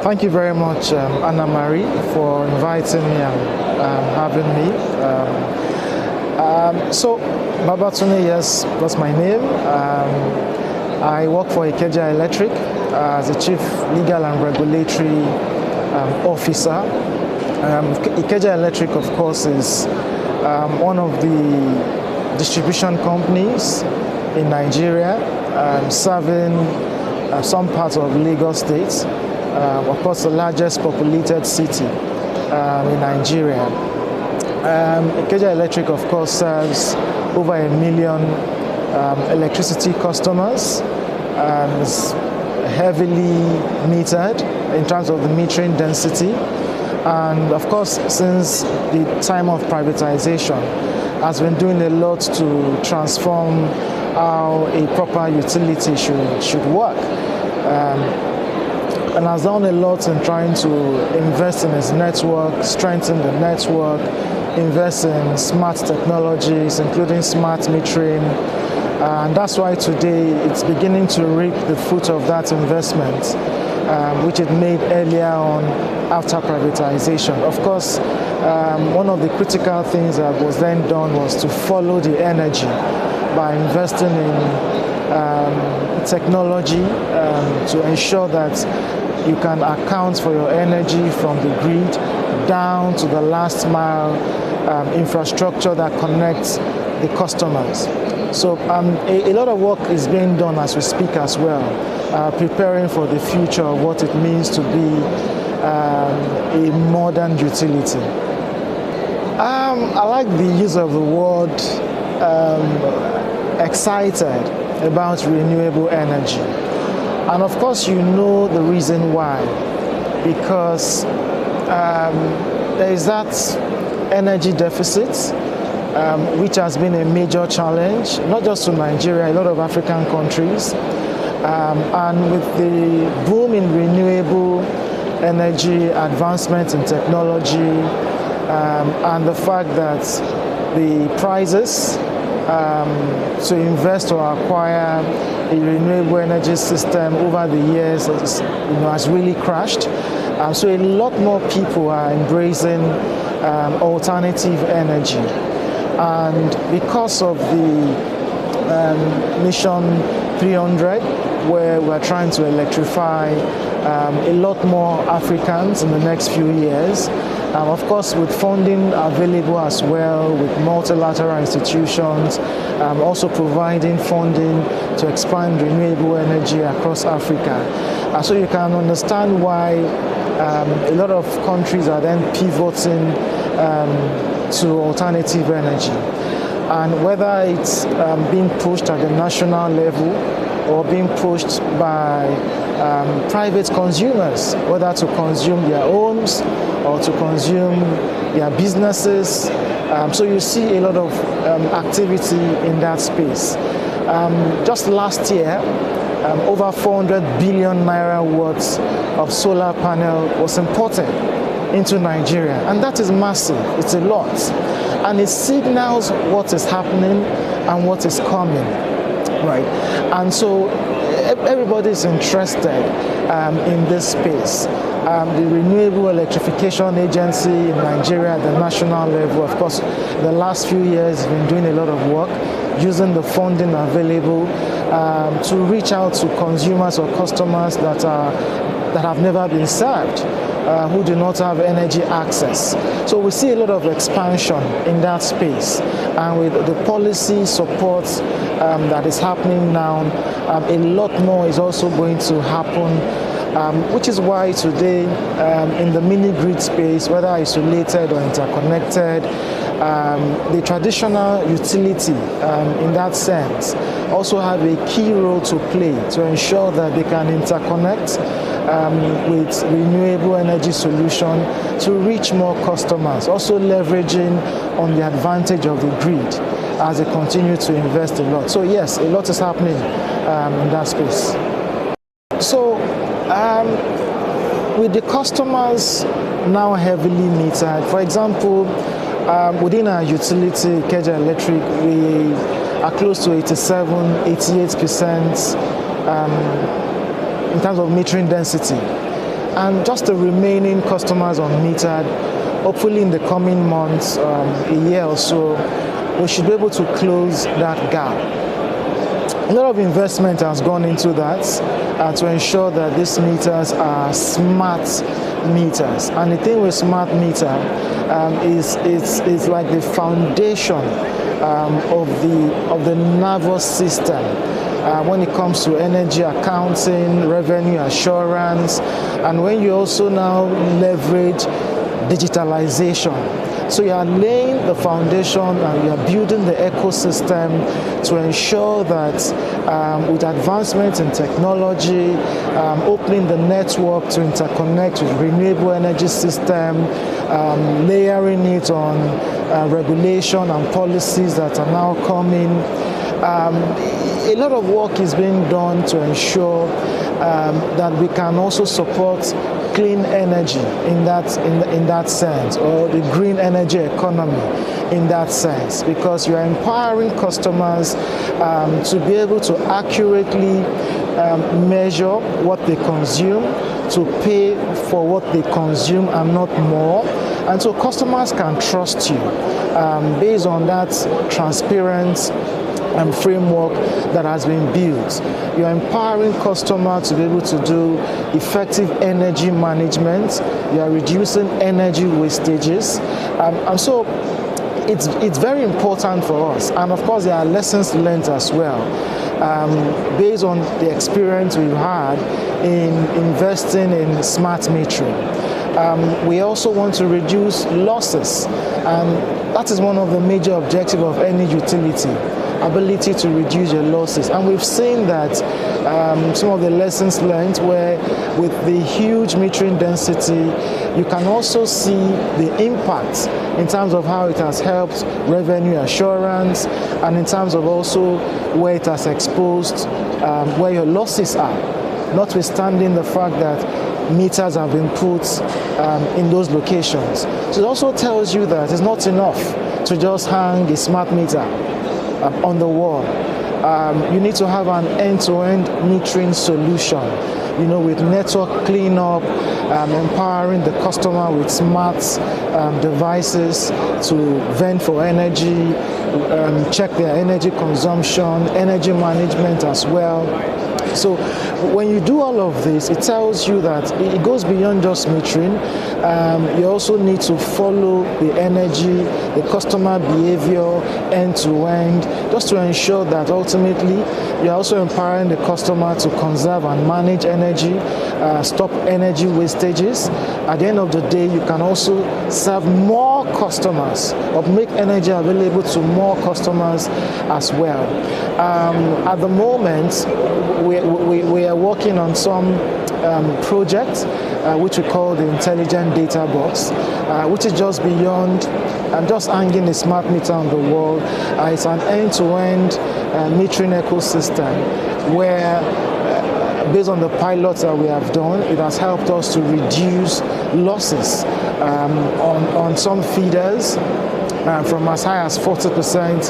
Thank you very much, Anna Marie, for inviting me and having me. So, Babatunde, yes, that's my name. I work for Ikeja Electric as the Chief Legal and Regulatory Officer. Ikeja Electric, of course, is one of the distribution companies in Nigeria, serving some parts of Lagos State. Of course, the largest populated city in Nigeria. Ikeja Electric, of course, serves over 1 million electricity customers and is heavily metered in terms of the metering density. And of course, since the time of privatization, has been doing a lot to transform how a proper utility should work. And has done a lot in trying to invest in its network, strengthen the network, invest in smart technologies, including smart metering. And that's why today it's beginning to reap the fruit of that investment, which it made earlier on after privatization. Of course, one of the critical things that was then done was to follow the energy by investing in technology to ensure that you can account for your energy from the grid down to the last mile infrastructure that connects the customers. So a lot of work is being done as we speak as well, preparing for the future of what it means to be a modern utility. I like the use of the word excited about renewable energy. And of course, you know the reason why, because there is that energy deficit, which has been a major challenge, not just to Nigeria, a lot of African countries. And with the boom in renewable energy, advancement in technology, and the fact that the prices to invest or acquire a renewable energy system over the years has really crashed. So a lot more people are embracing alternative energy. And because of the Mission 300, where we're trying to electrify a lot more Africans in the next few years, of course, with funding available as well, with multilateral institutions, also providing funding to expand renewable energy across Africa. So you can understand why a lot of countries are then pivoting to alternative energy. And whether it's being pushed at the national level or being pushed by private consumers, whether to consume their homes or to consume their businesses. So you see a lot of activity in that space. Just last year, over 400 billion naira worth of solar panel was imported into Nigeria, and that is massive. It's a lot, and it signals what is happening and what is coming, right? And so everybody is interested in this space. The Renewable Electrification Agency in Nigeria at the national level, of course, the last few years has been doing a lot of work using the funding available to reach out to consumers or customers that have never been served, who do not have energy access. So we see a lot of expansion in that space, and with the policy support that is happening now, a lot more is also going to happen, which is why today in the mini-grid space, whether isolated or interconnected, the traditional utility in that sense also have a key role to play to ensure that they can interconnect with renewable energy solution to reach more customers, also leveraging on the advantage of the grid as they continue to invest a lot. So yes, a lot is happening in that space. So with the customers now heavily metered, for example, within our utility, Ikeja Electric, we are close to 88% in terms of metering density. and just the remaining customers unmetered, hopefully in the coming months, a year or so, we should be able to close that gap. A lot of investment has gone into that to ensure that these meters are smart meters. And the thing with smart meter is it's like the foundation of the nervous system when it comes to energy accounting, revenue assurance, and when you also now leverage digitalization. So you are laying the foundation and you are building the ecosystem to ensure that with advancements in technology, opening the network to interconnect with renewable energy system, layering it on regulation and policies that are now coming. A lot of work is being done to ensure that we can also support clean energy in that sense, or the green energy economy in that sense, because you are empowering customers to be able to accurately measure what they consume, to pay for what they consume and not more, and so customers can trust you based on that transparent framework that has been built. You are empowering customers to be able to do effective energy management. You are reducing energy wastages, and so it's very important for us. And of course, there are lessons learned as well, based on the experience we've had in investing in smart metering. We also want to reduce losses, and that is one of the major objectives of any utility. Ability to reduce your losses, and we've seen that some of the lessons learned, where with the huge metering density, you can also see the impact in terms of how it has helped revenue assurance, and in terms of also where it has exposed where your losses are, notwithstanding the fact that meters have been put in those locations. So it also tells you that it's not enough to just hang a smart meter on the wall. You need to have an end-to-end metering solution, with network cleanup, empowering the customer with smart devices to vent for energy, check their energy consumption, energy management as well. So when you do all of this, it tells you that it goes beyond just metering. You also need to follow the energy, the customer behavior end to end, just to ensure that ultimately you're also empowering the customer to conserve and manage energy, stop energy wastages. At the end of the day, you can also serve more customers, or make energy available to more customers as well. At the moment, we are working on some project which we call the Intelligent Data Box, which is just beyond just hanging a smart meter on the wall. It's an end-to-end metering ecosystem where, based on the pilots that we have done, it has helped us to reduce losses on some feeders from as high as 40%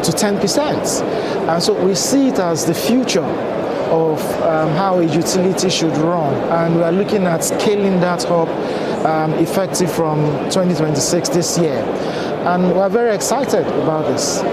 to 10%. And so we see it as the future of how a utility should run, and we are looking at scaling that up effective from 2026 this year, and we're very excited about this.